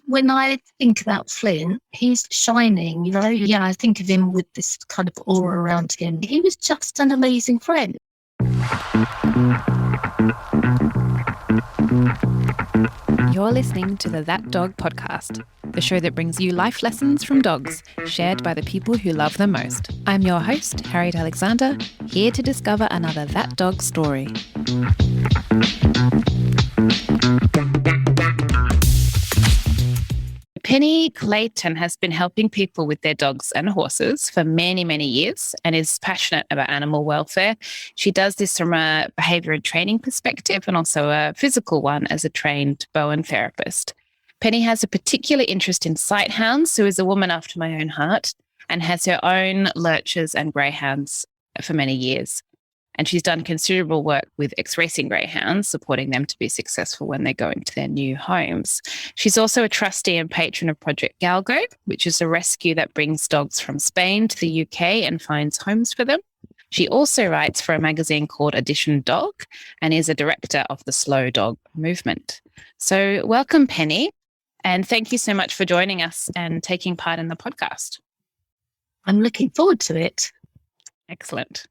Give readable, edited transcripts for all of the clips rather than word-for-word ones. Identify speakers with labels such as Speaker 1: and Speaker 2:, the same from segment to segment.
Speaker 1: when I think about Flynt, he's shining, Yeah, I think of him with this kind of aura around him. He was just an amazing friend.
Speaker 2: You're listening to the That Dog podcast, the show that brings you life lessons from dogs, shared by the people who love them most. I'm your host, Harriet Alexander, here to discover another That Dog story. Pennie Clayton has been helping people with their dogs and horses for many, many years and is passionate about animal welfare. She does this from a behaviour and training perspective and also a physical one as a trained Bowen therapist. Pennie has a particular interest in sighthounds, who is a woman after my own heart, and has her own lurchers and greyhounds for many years. And she's done considerable work with ex-racing greyhounds, supporting them to be successful when they go into their new homes. She's also a trustee and patron of Project Galgo, which is a rescue that brings dogs from Spain to the UK and finds homes for them. She also writes for a magazine called Edition Dog and is a director of the Slow Dog movement. So welcome, Pennie, and thank you so much for joining us and taking part in the podcast.
Speaker 1: I'm looking forward to it.
Speaker 2: Excellent.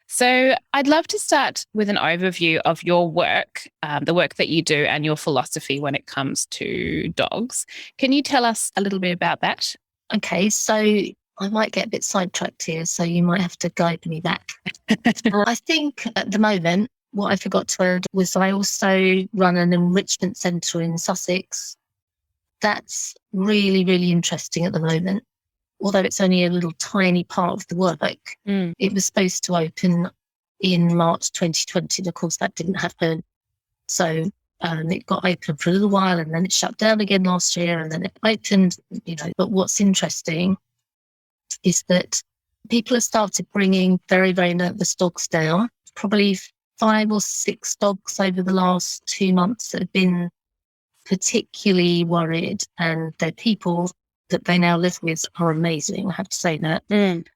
Speaker 2: So I'd love to start with an overview of your work, the work that you do and your philosophy when it comes to dogs. Can you tell us a little bit about that?
Speaker 1: Okay, so I might get a bit sidetracked here, so you might have to guide me back. I think at the moment, what I forgot to add was I also run an enrichment centre in Sussex. That's really, really interesting at the moment. Although it's only a little tiny part of the work. It was supposed to open in March 2020, and of course that didn't happen. So it got open for a little while and then it shut down again last year and then it opened, But what's interesting is that people have started bringing very, very nervous dogs down. Probably 5 or 6 dogs over the last 2 months that have been particularly worried, and they're people that they now live with are amazing, I have to say that. And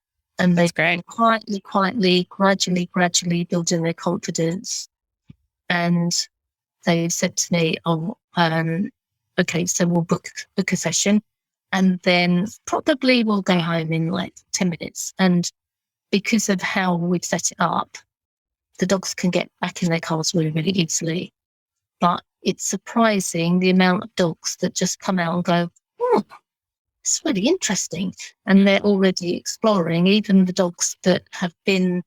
Speaker 1: they've been quietly, gradually building their confidence. And they've said to me, okay, so we'll book a session and then probably we'll go home in like 10 minutes. And because of how we've set it up, the dogs can get back in their cars really, really easily. But it's surprising the amount of dogs that just come out and go, it's really interesting. And they're already exploring, even the dogs that have been,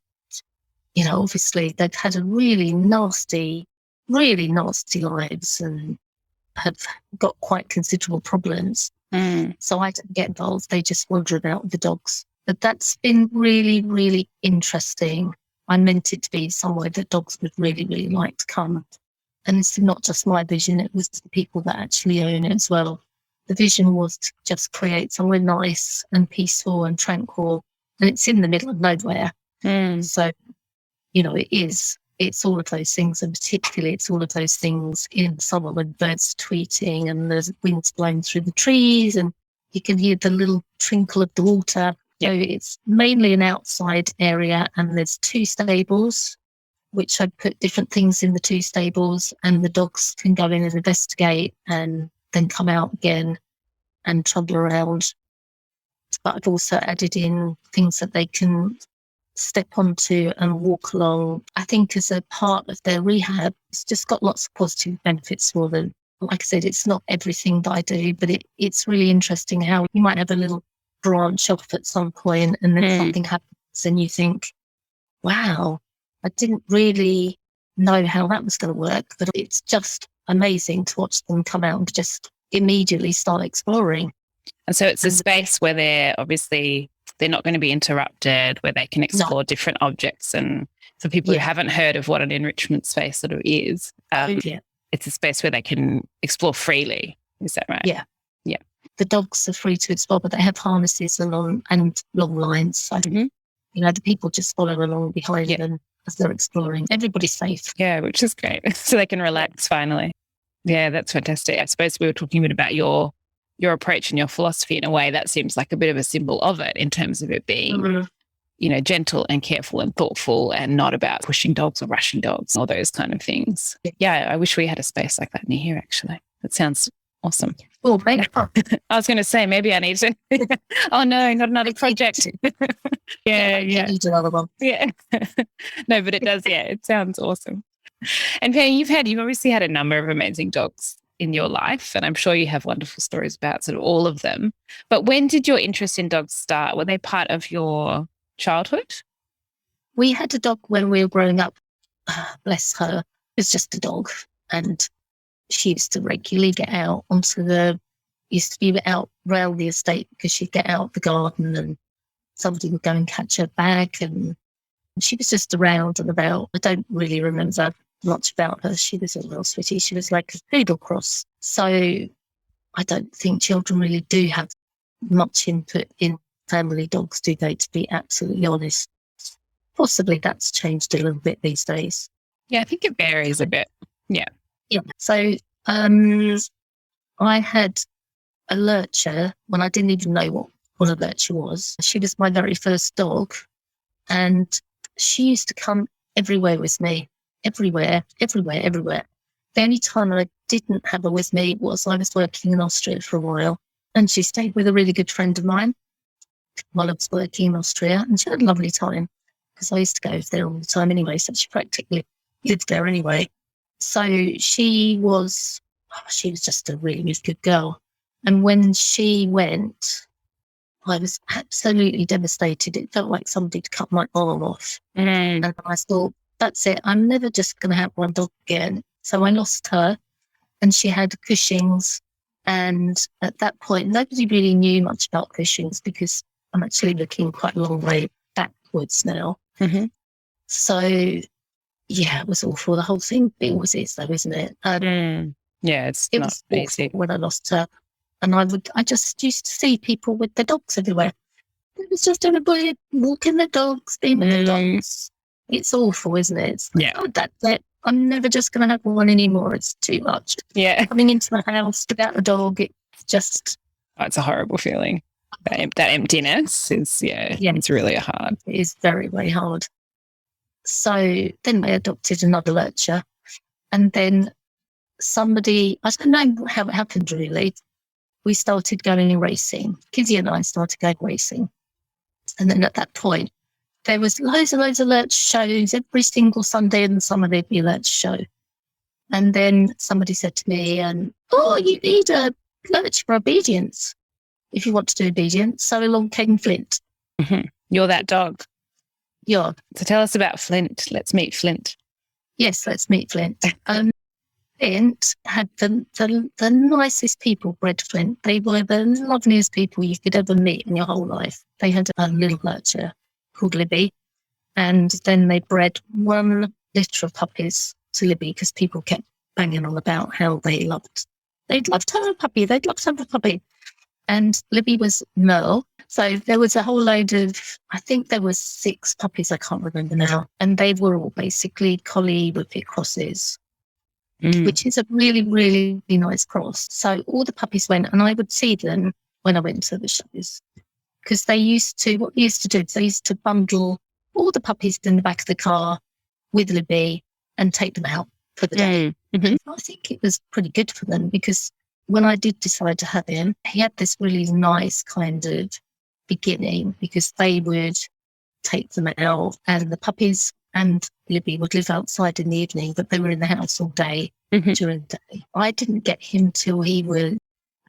Speaker 1: obviously they've had a really nasty lives and have got quite considerable problems. So I don't get involved. They just wander about with the dogs. But that's been really, really interesting. I meant it to be somewhere that dogs would really, really like to come. And it's not just my vision, it was the people that actually own it as well. The vision was to just create somewhere nice and peaceful and tranquil. And it's in the middle of nowhere. So, it's all of those things. And particularly it's all of those things in summer when birds are tweeting and there's winds blowing through the trees and you can hear the little trinkle of the water. So it's mainly an outside area and there's 2 stables, which I put different things in the 2 stables, and the dogs can go in and investigate and then come out again and trundle around. But I've also added in things that they can step onto and walk along. I think as a part of their rehab, it's just got lots of positive benefits for them. Like I said, it's not everything that I do, but it's really interesting how you might have a little branch off at some point and then something happens and you think, wow, I didn't really know how that was going to work, but it's just amazing to watch them come out and just immediately start exploring.
Speaker 2: And so it's a space where they're not going to be interrupted, where they can explore different objects. And for people who haven't heard of what an enrichment space sort of is, it's a space where they can explore freely. Is that right?
Speaker 1: Yeah. The dogs are free to explore, but they have harnesses and long lines. So, the people just follow along behind them as they're exploring. Everybody's safe.
Speaker 2: Yeah, which is great. So they can relax finally. Yeah, that's fantastic. I suppose we were talking a bit about your approach and your philosophy in a way that seems like a bit of a symbol of it in terms of it being, gentle and careful and thoughtful and not about pushing dogs or rushing dogs or those kind of things. Yeah, I wish we had a space like that near here, actually. That sounds Awesome.
Speaker 1: Oh, make up.
Speaker 2: I was going to say, maybe I need to. Oh, no, not another project. Yeah.
Speaker 1: You do another one.
Speaker 2: Yeah. No, but it does. Yeah, it sounds awesome. And Penny, you've obviously had a number of amazing dogs in your life, and I'm sure you have wonderful stories about sort of all of them. But when did your interest in dogs start? Were they part of your childhood?
Speaker 1: We had a dog when we were growing up. Bless her. It was just a dog. And she used to regularly get out used to be out around the estate because she'd get out the garden and somebody would go and catch her back. And she was just around and about. I don't really remember much about her. She was a real sweetie. She was like a poodle cross. So I don't think children really do have much input in family dogs, do they, to be absolutely honest? Possibly that's changed a little bit these days.
Speaker 2: Yeah, I think it varies a bit. Yeah.
Speaker 1: Yeah. So I had a lurcher when I didn't even know what a lurcher was. She was my very first dog, and she used to come everywhere with me. Everywhere. The only time I didn't have her with me was I was working in Austria for a while, and she stayed with a really good friend of mine while I was working in Austria, and she had a lovely time because I used to go there all the time anyway, so she practically lived there anyway. So she was just a really good girl. And when she went, I was absolutely devastated. It felt like somebody had cut my arm off. And I thought, that's it. I'm never just going to have one dog again. So I lost her, and she had Cushing's. And at that point, nobody really knew much about Cushing's because I'm actually looking quite a long way backwards now.
Speaker 2: Mm-hmm.
Speaker 1: So, yeah, it was awful. The whole thing always is, though, isn't it?
Speaker 2: Yeah, it
Speaker 1: not
Speaker 2: was
Speaker 1: easy
Speaker 2: easy.
Speaker 1: when I lost her. And I just used to see people with their dogs everywhere. It was just everybody walking their dogs, being with their dogs. It's awful, isn't it? It's like,
Speaker 2: Yeah.
Speaker 1: That's it. I'm never just going to have one anymore. It's too much.
Speaker 2: Yeah.
Speaker 1: Coming into my house without a dog, it's just...
Speaker 2: Oh, it's a horrible feeling. That emptiness is, it's really hard.
Speaker 1: It is very, very hard. So then I adopted another lurcher, and then somebody, I don't know how it happened really, we started going racing. Kizzy and I started going racing. And then at that point, there was loads and loads of lurch shows. Every single Sunday in the summer, there'd be a lurch show. And then somebody said to me, oh, you need a lurch for obedience. If you want to do obedience. So along came Flynt.
Speaker 2: Mm-hmm. You're that dog.
Speaker 1: Yeah.
Speaker 2: So tell us about Flynt. Let's meet Flynt.
Speaker 1: Yes, let's meet Flynt. Flynt had the nicest people bred Flynt. They were the loveliest people you could ever meet in your whole life. They had a little lurcher called Libby, and then they bred one litter of puppies to Libby because people kept banging on about how they'd love to have a puppy. They'd love to have a puppy. And Libby was Merle. So there was a whole load of, I think there was 6 puppies, I can't remember now. And they were all basically collie whippet crosses, which is a really, really nice cross. So all the puppies went, and I would see them when I went to the shows. Because what they used to do is they used to bundle all the puppies in the back of the car with Libby and take them out for the day. Mm-hmm. I think it was pretty good for them because when I did decide to have him, he had this really nice kind of beginning because they would take them out and the puppies and Libby would live outside in the evening, but they were in the house all day during the day. I didn't get him till I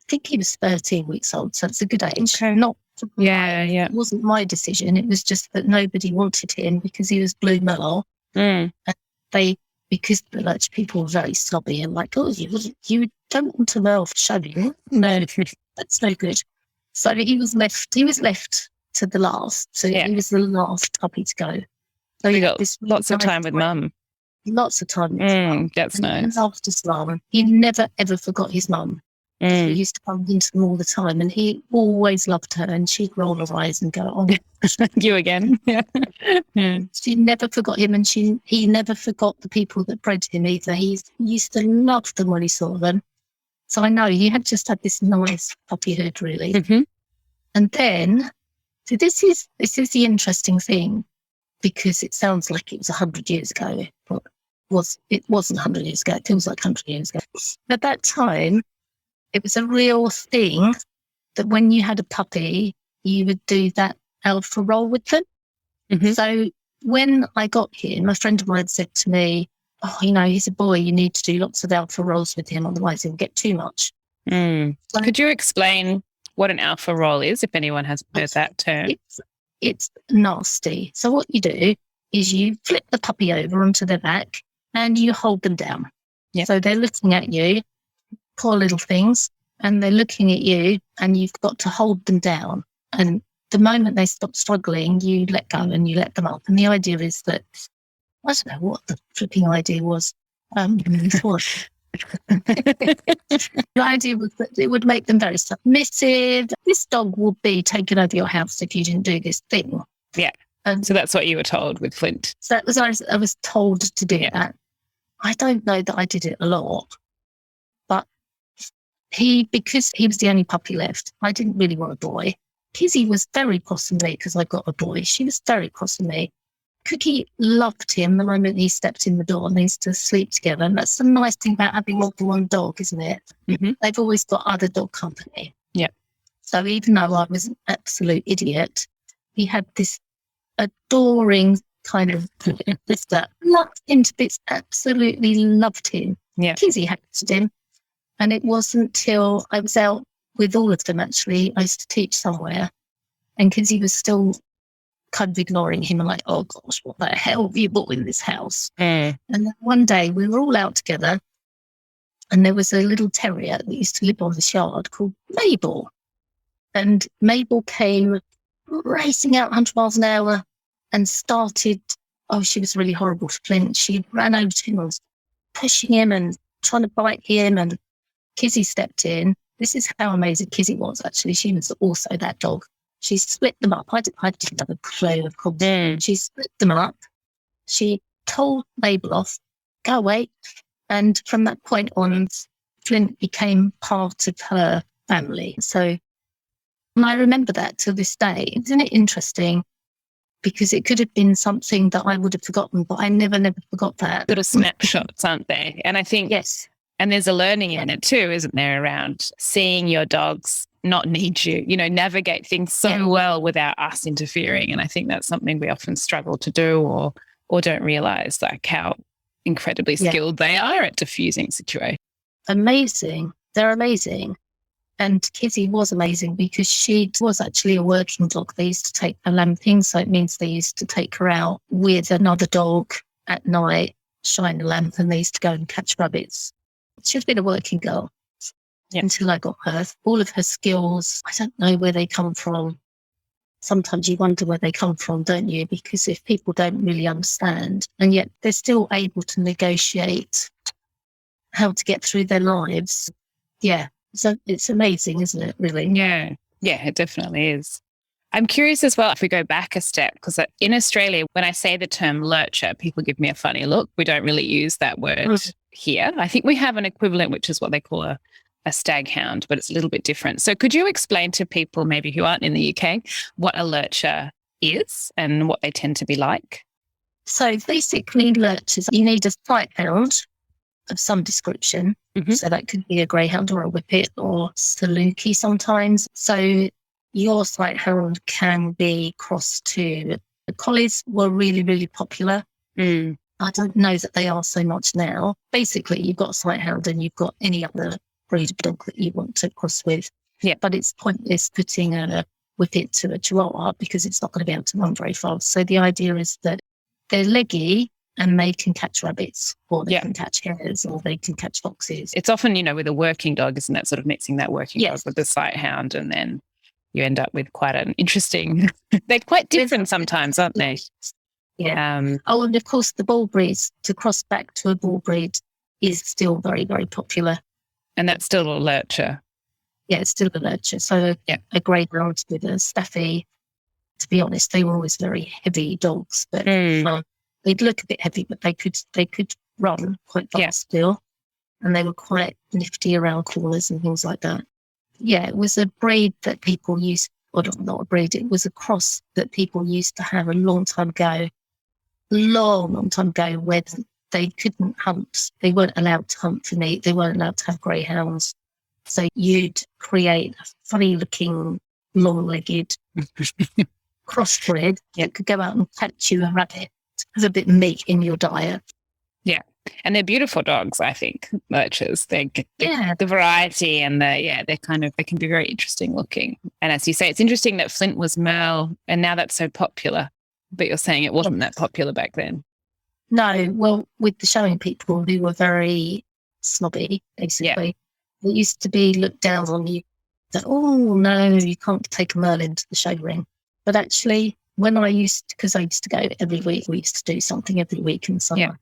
Speaker 1: think he was 13 weeks old, so it's a good age.
Speaker 2: Okay.
Speaker 1: It wasn't my decision. It was just that nobody wanted him because he was blue Merle. And because the lurch people were very snobby and like, oh, you don't want a Merle for shoving. No, that's no good. So he was left to the last. So he was the last puppy to go. So
Speaker 2: you got lots of time with mum.
Speaker 1: Lots of time with mum.
Speaker 2: That's nice.
Speaker 1: He loved his mum. He never ever forgot his mum. He used to bump into them all the time, and he always loved her. And she'd roll her eyes and go, "Oh,
Speaker 2: you again?" Yeah.
Speaker 1: She never forgot him, and he never forgot the people that bred him either. He used to love them when he saw them. So I know he had just had this nice puppyhood, really. Mm-hmm. And then, so this is the interesting thing, because it sounds like it was 100 years ago, but it wasn't 100 years ago. It feels like 100 years ago. At that time, it was a real thing that when you had a puppy, you would do that alpha role with them.
Speaker 2: Mhm.
Speaker 1: So when I got him, a friend of mine said to me, oh, he's a boy, you need to do lots of alpha roles with him, otherwise he'll get too much. So
Speaker 2: Could you explain what an alpha role is, if anyone hasn't heard that term?
Speaker 1: it's nasty. So what you do is you flip the puppy over onto their back and you hold them down.
Speaker 2: Yep.
Speaker 1: So they're looking at you, poor little things, and they're looking at you, and you've got to hold them down. And the moment they stop struggling, you let go and you let them up. And the idea is that, I don't know what the flipping idea was. The idea was that it would make them very submissive. This dog will be taken over your house if you didn't do this thing.
Speaker 2: Yeah. So that's what you were told with Flynt.
Speaker 1: So that was, I was told to do that. I don't know that I did it a lot, but because he was the only puppy left, I didn't really want a boy. Kizzy was very cross with me because I got a boy. She was very cross with me. Cookie loved him the moment he stepped in the door and they used to sleep together. And that's the nice thing about having more than one dog, isn't it?
Speaker 2: Mm-hmm.
Speaker 1: They've always got other dog company.
Speaker 2: Yeah.
Speaker 1: So even though I was an absolute idiot, he had this adoring kind of sister. Loved him to bits, absolutely loved him.
Speaker 2: Yeah.
Speaker 1: Kizzy hated him. And it wasn't till I was out with all of them, actually. I used to teach somewhere. And Kizzy was still kind of ignoring him and like, oh gosh, what the hell have you bought in this house? And then one day we were all out together and there was a little terrier that used to live on this yard called Mabel. And Mabel came racing out 100 miles an hour and started, she was really horrible to Flynt. She ran over to him and was pushing him and trying to bite him, and Kizzy stepped in. This is how amazing Kizzy was, actually. She was also that dog. She split them up. I didn't have a clue, of course. She split them up. She told Mabel off, go away. And from that point on, Flynt became part of her family. So, and I remember that to this day. Isn't it interesting? Because it could have been something that I would have forgotten, but I never forgot that.
Speaker 2: Sort of snapshots, aren't they? And I think,
Speaker 1: yes.
Speaker 2: And there's a learning in it too, isn't there, around seeing your dogs not need you, navigate things so well without us interfering. And I think that's something we often struggle to do or don't realize, like how incredibly skilled they are at diffusing situations.
Speaker 1: Amazing. They're amazing. And Kizzy was amazing because she was actually a working dog. They used to take her lamping. So it means they used to take her out with another dog at night, shine a lamp, and they used to go and catch rabbits. She's been a working girl until I got her. All of her skills, I don't know where they come from. Sometimes you wonder where they come from, don't you? Because if people don't really understand, and yet they're still able to negotiate how to get through their lives. Yeah. So it's amazing, isn't it, really?
Speaker 2: Yeah. Yeah, it definitely is. I'm curious as well, if we go back a step, because in Australia, when I say the term lurcher, people give me a funny look. We don't really use that word here. I think we have an equivalent, which is what they call a stag hound, but it's a little bit different. So could you explain to people maybe who aren't in the UK what a lurcher is and what they tend to be like?
Speaker 1: So basically, lurchers, you need a sight hound of some description. Mm-hmm. So that could be a greyhound or a whippet or Saluki sometimes. So your sight hound can be crossed to collies were really, really popular. I don't know that they are so much now. Basically, you've got a sight hound and you've got any other breed of dog that you want to cross with. Yeah. But it's pointless putting a whippet to a chihuahua because it's not going to be able to run very fast. So the idea is that they're leggy and they can catch rabbits, or they can catch hares, or they can catch foxes.
Speaker 2: It's often, with a working dog, isn't it? Sort of mixing that working dog with the sight hound, and then you end up with quite an interesting... They're quite different sometimes, aren't they?
Speaker 1: Yeah. And of course, the bull breeds, to cross back to a bull breed is still very, very popular.
Speaker 2: And that's still a lurcher.
Speaker 1: Yeah, it's still a lurcher. So a greyhound with a staffy, to be honest, they were always very heavy dogs, but they'd look a bit heavy, but they could run quite fast still. And they were quite nifty around corners and things like that. Yeah, it was a breed that people used, or not a breed, it was a cross that people used to have a long time ago, when they couldn't hunt. They weren't allowed to hunt for meat. They weren't allowed to have greyhounds. So you'd create a funny-looking, long-legged crossbred that could go out and catch you a rabbit with a bit of meat in your diet.
Speaker 2: Yeah. And they're beautiful dogs, I think, lurchers.
Speaker 1: Yeah.
Speaker 2: The variety and they can be very interesting looking. And as you say, it's interesting that Flynt was Merle and now that's so popular. But you're saying it wasn't that popular back then.
Speaker 1: No, well, with the showing people who were very snobby, basically, it used to be looked down on you that, oh, no, you can't take a Merle into the show ring. But actually, because I used to go every week, we used to do something every week in summer. Yeah.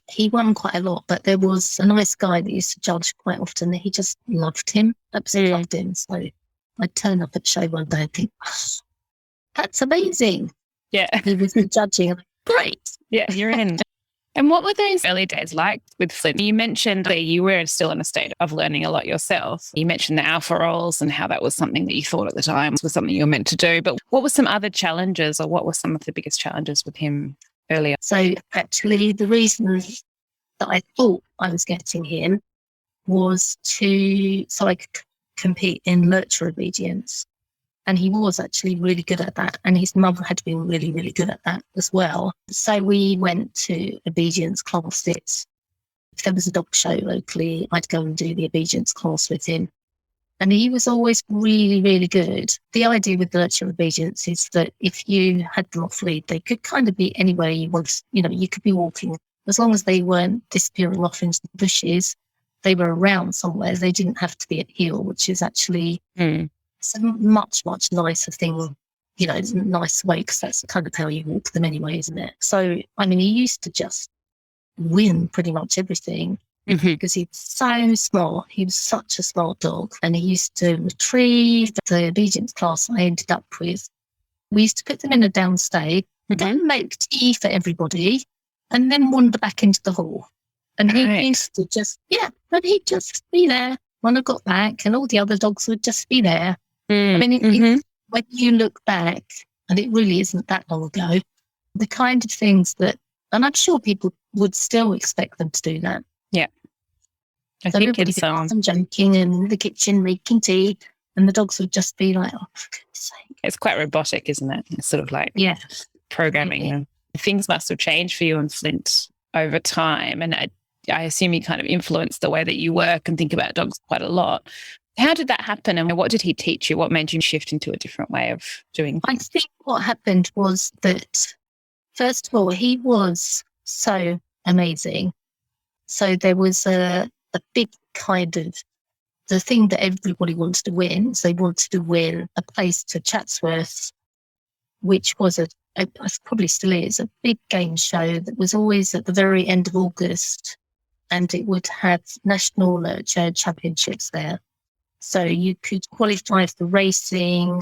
Speaker 1: He won quite a lot, but there was a nice guy that used to judge quite often. He just loved him, absolutely loved him. So I'd turn up at the show one day and think, oh, that's amazing.
Speaker 2: Yeah.
Speaker 1: He was judging. I'm like, great.
Speaker 2: Yeah, you're in. And what were those early days like with Flynt? You mentioned that you were still in a state of learning a lot yourself. You mentioned the alpha roles and how that was something that you thought at the time was something you were meant to do. But what were some other challenges, or what were some of the biggest challenges with him earlier?
Speaker 1: So actually, the reason that I thought I was getting him was so I could compete in lurcher obedience. And he was actually really good at that. And his mother had been really, really good at that as well. So we went to obedience classes. If there was a dog show locally, I'd go and do the obedience class with him. And he was always really, really good. The idea with lurcher obedience is that if you had them off lead, they could kind of be anywhere you want. You could be walking. As long as they weren't disappearing off into the bushes, they were around somewhere. They didn't have to be at heel, which is actually... It's a much, much nicer thing, nice way, because that's kind of how you walk them anyway, isn't it? So, I mean, he used to just win pretty much everything because he was so smart. He was such a smart dog. And he used to retrieve the obedience class I ended up with. We used to put them in a downstay, then make tea for everybody, and then wander back into the hall. And he used to he'd just be there when I got back, and all the other dogs would just be there. I mean, when you look back, and it really isn't that long ago, the kind of things that, and I'm sure people would still expect them to do that.
Speaker 2: Yeah. I
Speaker 1: so
Speaker 2: think it's
Speaker 1: I'm joking in the kitchen making tea, and the dogs would just be like, oh, for goodness sake.
Speaker 2: It's quite robotic, isn't it? It's sort of like programming. Yeah. Things must have changed for you and Flynt over time. And I assume you kind of influenced the way that you work and think about dogs quite a lot. How did that happen, and what did he teach you? What made you shift into a different way of doing things?
Speaker 1: I think what happened was that, first of all, he was so amazing. So there was a big kind of, the thing that everybody wanted to win. So they wanted to win a place to Chatsworth, which was probably still is, a big game show that was always at the very end of August, and it would have national lurcher championships there. So you could qualify for racing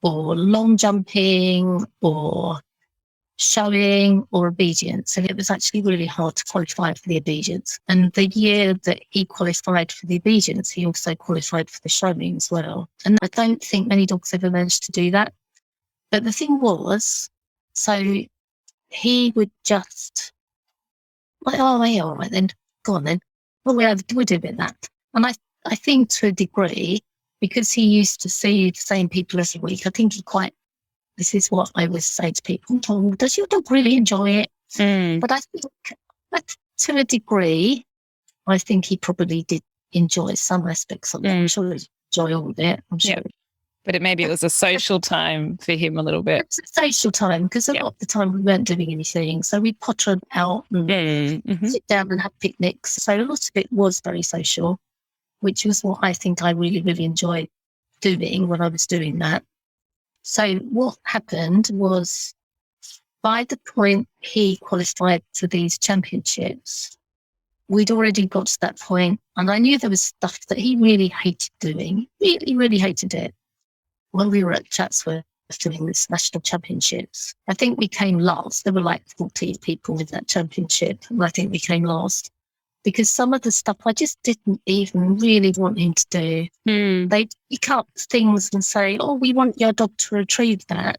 Speaker 1: or long jumping or showing or obedience. And it was actually really hard to qualify for the obedience. And the year that he qualified for the obedience, he also qualified for the showing as well. And I don't think many dogs ever managed to do that. But the thing was, so he would just, like, oh, yeah, all right then, go on then. Well, we'll do a bit of that. And I think to a degree, because he used to see the same people every week, I think this is what I always say to people, oh, does your dog really enjoy it? But I think that to a degree, I think he probably did enjoy some aspects of it. I'm sure he enjoyed all of it. I'm sure.
Speaker 2: Yeah. But maybe it was a social time for him a little bit.
Speaker 1: It's a social time, because a lot of the time we weren't doing anything. So we'd potter out and sit down and have picnics. So a lot of it was very social, which was what I think I really, really enjoyed doing when I was doing that. So what happened was, by the point he qualified for these championships, we'd already got to that point, and I knew there was stuff that he really hated doing, really, really hated it. When we were at Chatsworth doing this national championships, I think we came last. There were like 14 people in that championship, and I think we came last. Because some of the stuff I just didn't even really want him to do. They'd pick up things and say, oh, we want your dog to retrieve that.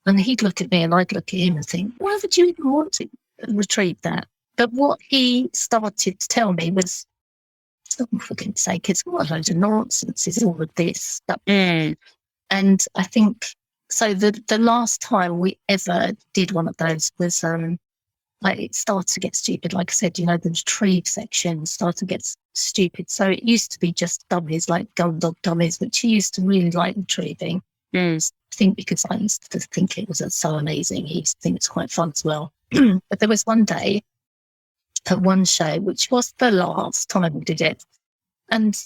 Speaker 1: And he'd look at me and I'd look at him and think, why would you even want to retrieve that? But what he started to tell me was, oh, for goodness sake, it's all a load of nonsense, it's all of this stuff.
Speaker 2: Mm.
Speaker 1: And I think, so the last time we ever did one of those was, like, it started to get stupid. Like I said, you know, the retrieve section started to get stupid. So it used to be just dummies, like gun dog dummies, which he used to really like retrieving.
Speaker 2: Mm.
Speaker 1: I think because I used to think it was so amazing. He used to think it's quite fun as well. But there was one day at one show, which was the last time we did it, and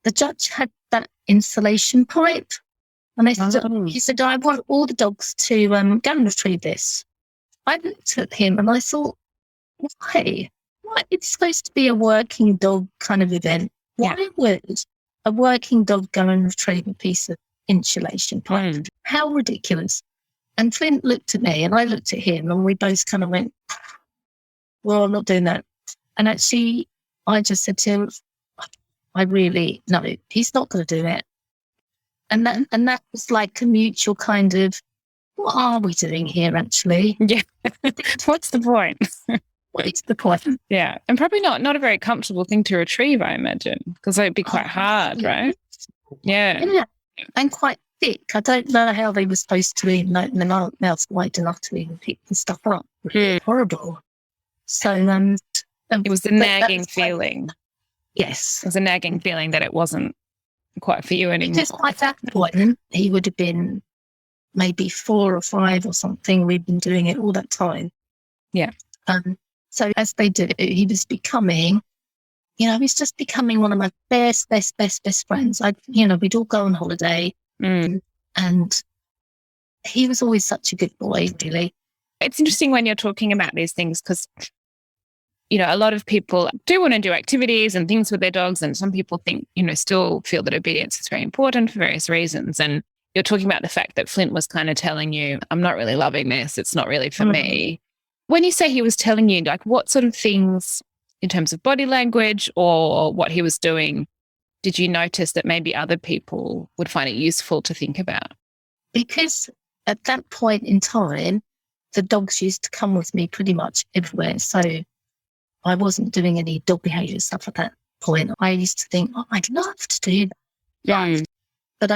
Speaker 1: the judge had that insulation pipe. And he said, I want all the dogs to go and retrieve this. I looked at him and I thought, why? Why? It's supposed to be a working dog kind of event. Why would a working dog go and retrieve a piece of insulation pipe?
Speaker 2: Mm.
Speaker 1: How ridiculous. And Flynt looked at me and I looked at him and we both kind of went, well, I'm not doing that. And actually, I just said to him, no, he's not going to do it. And that was like a mutual kind of, what are we doing here, actually?
Speaker 2: Yeah. What's the point?
Speaker 1: What is the point?
Speaker 2: Yeah. And probably not a very comfortable thing to retrieve, I imagine, because it'd be quite hard, right? Yeah.
Speaker 1: And quite thick. I don't know how they were supposed to even open their mouths wide enough to even pick the stuff up. Horrible. So
Speaker 2: it was the nagging feeling.
Speaker 1: Yes.
Speaker 2: It was a nagging feeling that it wasn't quite for you anymore.
Speaker 1: Just like that point, he would have been maybe 4 or 5 or something. We've been doing it all that time.
Speaker 2: Yeah.
Speaker 1: So as they do, he was becoming, he's just becoming one of my best friends. We'd all go on holiday and he was always such a good boy, really.
Speaker 2: It's interesting when you're talking about these things because, a lot of people do want to do activities and things with their dogs. And some people think, still feel that obedience is very important for various reasons. And you're talking about the fact that Flynt was kind of telling you, I'm not really loving this. It's not really for me. When you say he was telling you, like, what sort of things in terms of body language or what he was doing, did you notice that maybe other people would find it useful to think about?
Speaker 1: Because at that point in time, the dogs used to come with me pretty much everywhere. So I wasn't doing any dog behaviour stuff at that point. I used to think, I'd love to do that.
Speaker 2: Yeah.
Speaker 1: But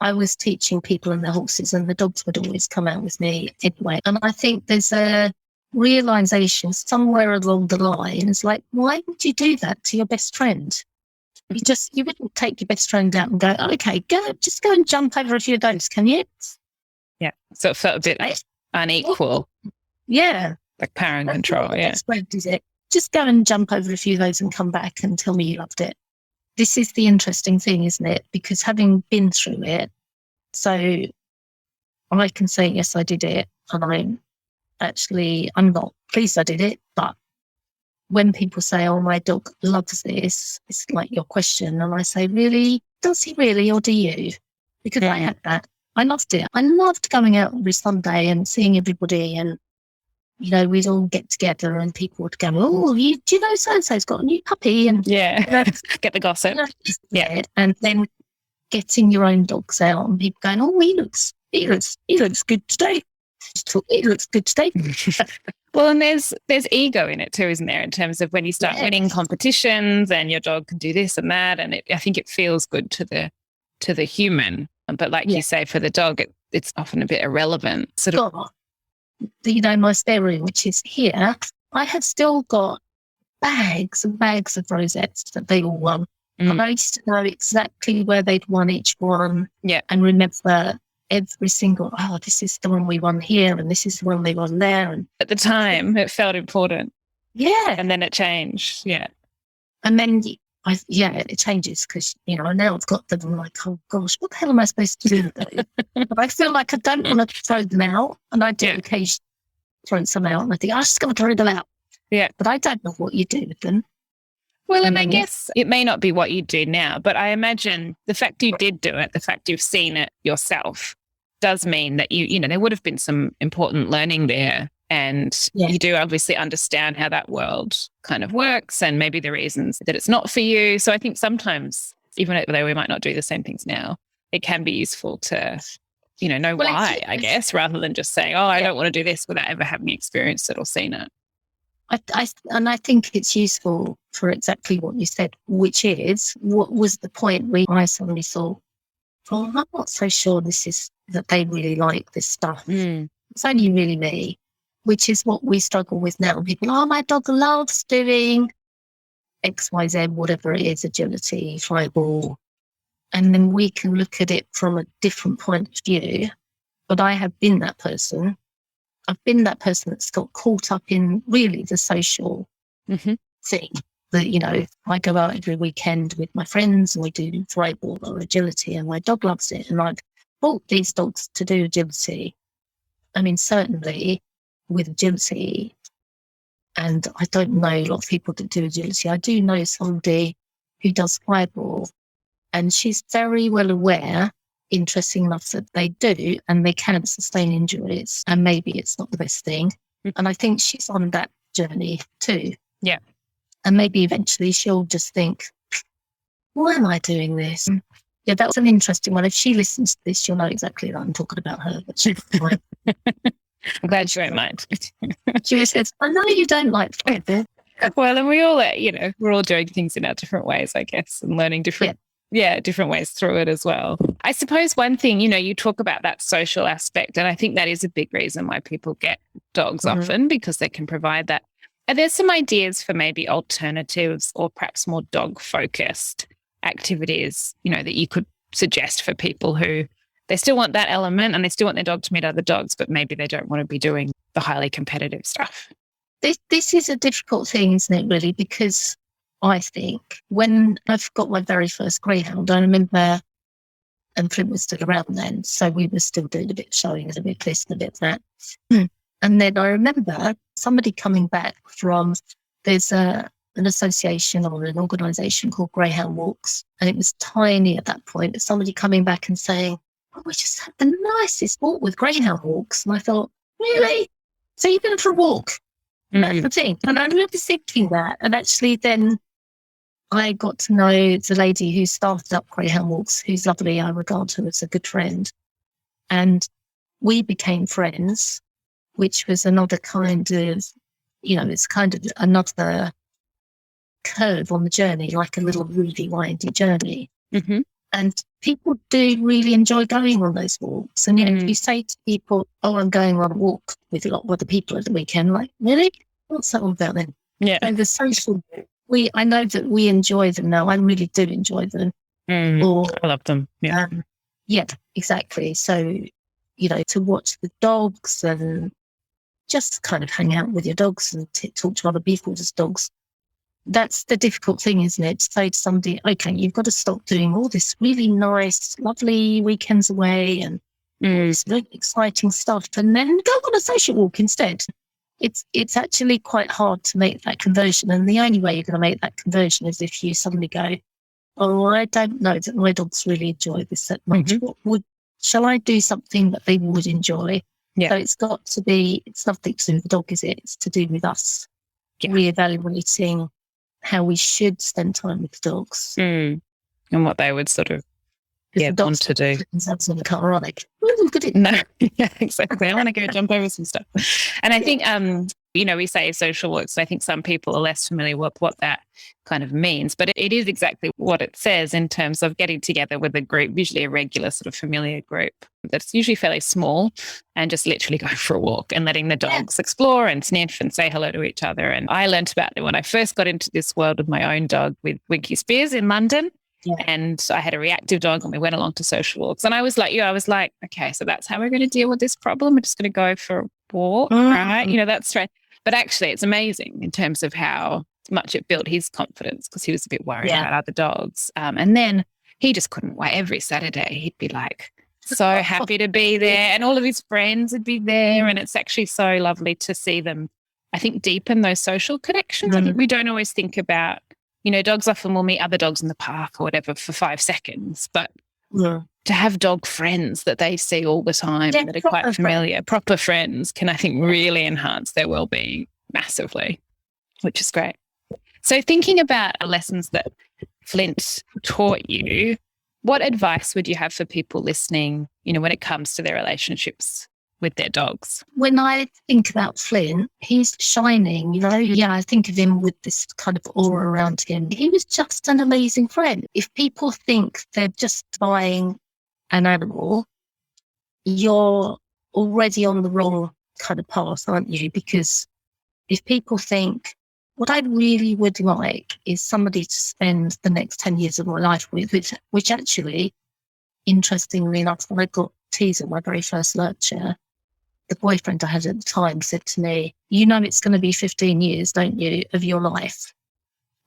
Speaker 1: I was teaching people and their horses, and the dogs would always come out with me anyway. And I think there's a realization somewhere along the line. It's like, why would you do that to your best friend? You wouldn't take your best friend out and go, okay, just go and jump over a few of those, can you?
Speaker 2: Yeah. So it felt a bit unequal.
Speaker 1: Yeah.
Speaker 2: Like power and control. Yeah.
Speaker 1: Best friend, is it? Just go and jump over a few of those and come back and tell me you loved it. This is the interesting thing, isn't it? Because having been through it, so I can say, yes, I did it. And I'm not pleased I did it. But when people say, oh, my dog loves this, it's like your question. And I say, really? Does he really? Or do you? Because I had that. I loved it. I loved going out every Sunday and seeing everybody, and we'd all get together and people would go, oh, do you know so-and-so's got a new puppy? And
Speaker 2: get the gossip.
Speaker 1: And then getting your own dogs out and people going, oh, he looks good today. He looks good today.
Speaker 2: Well, and there's ego in it too, isn't there? In terms of when you start winning competitions and your dog can do this and that, and I think it feels good to the human. But like you say, for the dog, it's often a bit irrelevant. My spare room, which is here, I have still got bags and bags of rosettes that they all won. And I used to know exactly where they'd won each one. Yeah. And remember every single, this is the one we won here and this is the one we won there. And at the time, it felt important.
Speaker 1: Yeah.
Speaker 2: And then it changed. Yeah.
Speaker 1: And then it changes because, now I've got them. I'm like, oh gosh, what the hell am I supposed to do with those? But I feel like I don't want to throw them out. And I do occasionally throw some out. And I think, I just got to throw them out. Yeah. But I don't know what you do with them.
Speaker 2: Well, and I guess it may not be what you do now, but I imagine the fact you did do it, the fact you've seen it yourself does mean that there would have been some important learning there. And you do obviously understand how that world kind of works and maybe the reasons that it's not for you. So I think sometimes, even though we might not do the same things now, it can be useful to, know why, I guess, rather than just saying, I don't want to do this without ever having experienced it or seen it.
Speaker 1: I think it's useful for exactly what you said, which is what was the point where I suddenly thought, oh, I'm not so sure that they really like this stuff. It's only really me, which is what we struggle with now. People, oh, my dog loves doing XYZ, whatever it is, agility, flyball. And then we can look at it from a different point of view. But I have been that person. I've been that person that's got caught up in really the social thing that, I go out every weekend with my friends and we do flyball or agility and my dog loves it. And I've bought these dogs to do agility. I mean, certainly with agility, and I don't know a lot of people that do agility. I do know somebody who does flyball, and she's very well aware, interesting enough, that they do, and they can sustain injuries, and maybe it's not the best thing. And I think she's on that journey too.
Speaker 2: Yeah.
Speaker 1: And maybe eventually she'll just think, why am I doing this? Yeah, that was an interesting one. If she listens to this, she'll know exactly that I'm talking about her. But she's like,
Speaker 2: I'm glad you won't mind.
Speaker 1: she says, I know you don't like flyball.
Speaker 2: Well, and we all, we're all doing things in our different ways, I guess, and learning different ways through it as well. I suppose one thing, you talk about that social aspect, and I think that is a big reason why people get dogs often, because they can provide that. Are there some ideas for maybe alternatives or perhaps more dog-focused activities, that you could suggest for people who they still want that element and they still want their dog to meet other dogs, but maybe they don't want to be doing the highly competitive stuff?
Speaker 1: This is a difficult thing, isn't it, really? Because I think when I've got my very first greyhound, I remember, and Flynt was still around then, so we were still doing a bit of showing and a bit of this and a bit of that. And then I remember somebody coming back from, there's an association or an organisation called Greyhound Walks, and it was tiny at that point, but somebody coming back and saying, oh, we just had the nicest walk with Greyhound Walks. And I thought, really? So you're going for a walk? That's the thing. And I remember thinking that. And actually then I got to know the lady who started up Greyhound Walks, who's lovely. I regard her as a good friend. And we became friends, which was another kind of, it's kind of another curve on the journey, like a little really windy journey. And people do really enjoy going on those walks. And if you say to people, oh, I'm going on a walk with a lot of other people at the weekend, like, really? What's that all about then?
Speaker 2: Yeah.
Speaker 1: So the social, I know that we enjoy them now. I really do enjoy them.
Speaker 2: I love them. Yeah.
Speaker 1: Yeah, exactly. So, to watch the dogs and just kind of hang out with your dogs and talk to other people's dogs. That's the difficult thing, isn't it? To say to somebody, okay, you've got to stop doing all this really nice, lovely weekends away and this really exciting stuff, and then go on a social walk instead. It's actually quite hard to make that conversion. And the only way you're going to make that conversion is if you suddenly go, oh, I don't know that my dogs really enjoy this that much. Shall I do something that they would enjoy? Yeah. So it's got to be, it's nothing to do with the dog, is it? It's to do with us reevaluating how we should spend time with the dogs.
Speaker 2: And what they would sort of want to do.
Speaker 1: That's not ironic.
Speaker 2: No, yeah, exactly. I want to go jump over some stuff. And I think, we say social walks. I think some people are less familiar with what that kind of means, but it is exactly what it says in terms of getting together with a group, usually a regular sort of familiar group that's usually fairly small, and just literally going for a walk and letting the dogs explore and sniff and say hello to each other. And I learned about it when I first got into this world with my own dog with Winky Spears in London. Yeah. And I had a reactive dog and we went along to social walks. And I was like, okay, so that's how we're going to deal with this problem. We're just going to go for a walk, right? That's right. But actually, it's amazing in terms of how much it built his confidence, because he was a bit worried about other dogs. And then he just couldn't wait. Every Saturday, he'd be like so happy to be there, and all of his friends would be there. And it's actually so lovely to see them, I think, deepen those social connections. I think we don't always think about, dogs often will meet other dogs in the park or whatever for 5 seconds, but to have dog friends that they see all the time that are quite familiar, proper friends, can, I think, really enhance their well-being massively, which is great. So thinking about lessons that Flynt taught you, what advice would you have for people listening, when it comes to their relationships with their dogs?
Speaker 1: When I think about Flynt, he's shining, Yeah, I think of him with this kind of aura around him. He was just an amazing friend. If people think they're just buying an animal, you're already on the wrong kind of path, aren't you? Because if people think, what I really would like is somebody to spend the next 10 years of my life with, which actually, interestingly enough, when I got Teaser, my very first nurture, the boyfriend I had at the time said to me, it's going to be 15 years, don't you, of your life?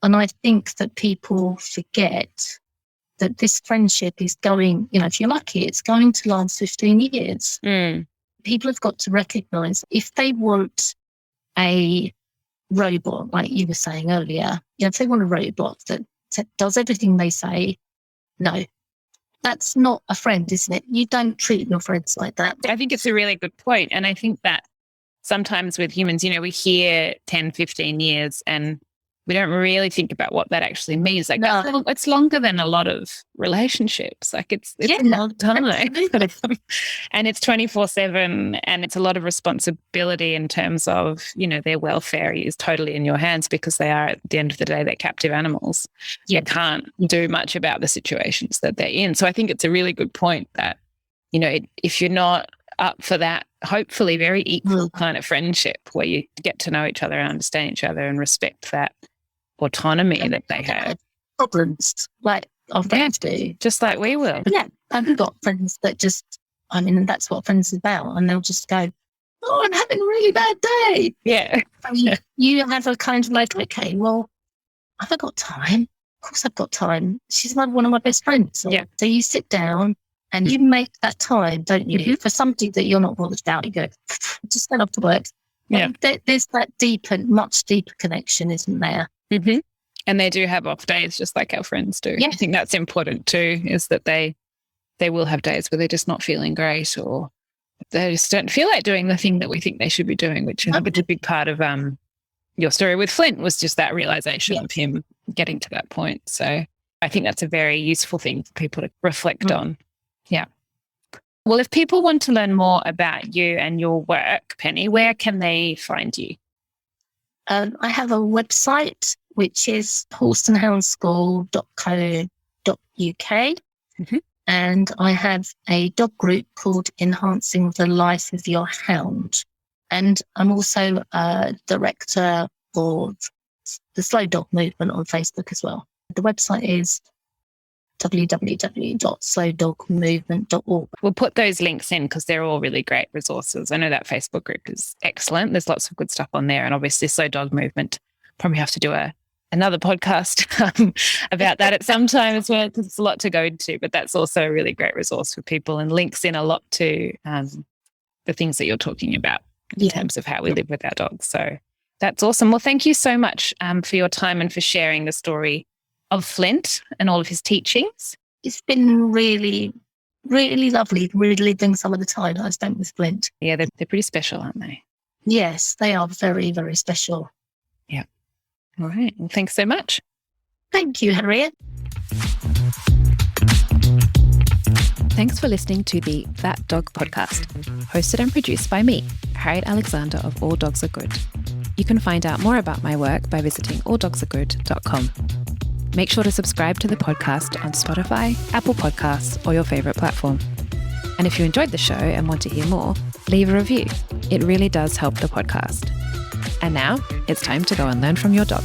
Speaker 1: And I think that people forget that this friendship is going, if you're lucky, it's going to last 15 years. People have got to recognise if they want a robot, like you were saying earlier, if they want a robot that does everything they say, no. That's not a friend, isn't it? You don't treat your friends like that.
Speaker 2: I think it's a really good point. And I think that sometimes with humans, we hear 10, 15 years and we don't really think about what that actually means. Like, no. It's longer than a lot of relationships. Like it's a long time. And it's 24/7 and it's a lot of responsibility in terms of, their welfare is totally in your hands because they are, at the end of the day, they're captive animals. Yeah. You can't do much about the situations that they're in. So I think it's a really good point that, if you're not up for that, hopefully very equal kind of friendship where you get to know each other and understand each other and respect that autonomy that they have.
Speaker 1: Problems like our friends do.
Speaker 2: Just like we will.
Speaker 1: Yeah. I've got friends that that's what friends are about. And they'll just go, oh, I'm having a really bad day.
Speaker 2: Yeah.
Speaker 1: You have a kind of like, okay, well, have I got time? Of course I've got time. She's one of my best friends.
Speaker 2: Yeah.
Speaker 1: So you sit down and you make that time, don't you? Mm-hmm. For somebody that you're not bothered about, you go, just go off to work.
Speaker 2: Yeah.
Speaker 1: There's that much deeper connection, isn't there?
Speaker 2: Mm-hmm. And they do have off days just like our friends do.
Speaker 1: Yeah.
Speaker 2: I think that's important too, is that they will have days where they're just not feeling great or they just don't feel like doing the thing that we think they should be doing, which is a big part of your story with Flynt was just that realization of him getting to that point. So I think that's a very useful thing for people to reflect on. Yeah. Well, if people want to learn more about you and your work, Pennie, where can they find you?
Speaker 1: I have a website, which is horseandhoundschool.co.uk. Mm-hmm. And I have a dog group called Enhancing the Life of Your Hound. And I'm also a director of the Slow Dog Movement on Facebook as well. The website is www.slowdogmovement.org.
Speaker 2: We'll put those links in because they're all really great resources. I know that Facebook group is excellent. There's lots of good stuff on there. And obviously Slow Dog Movement, probably have to do another podcast about that at some time as well, because it's a lot to go into, but that's also a really great resource for people and links in a lot to the things that you're talking about in terms of how we live with our dogs. So that's awesome. Well, thank you so much for your time and for sharing the story of Flynt and all of his teachings.
Speaker 1: It's been really, really lovely reliving some of the time I spent with Flynt.
Speaker 2: Yeah, they're pretty special, aren't they?
Speaker 1: Yes, they are very, very special.
Speaker 2: Yeah. All right. Well, thanks so much.
Speaker 1: Thank you, Harriet.
Speaker 3: Thanks for listening to the That Dog podcast, hosted and produced by me, Harriet Alexander of All Dogs Are Good. You can find out more about my work by visiting alldogsaregood.com. Make sure to subscribe to the podcast on Spotify, Apple Podcasts, or your favourite platform. And if you enjoyed the show and want to hear more, leave a review. It really does help the podcast. And now, it's time to go and learn from your dog.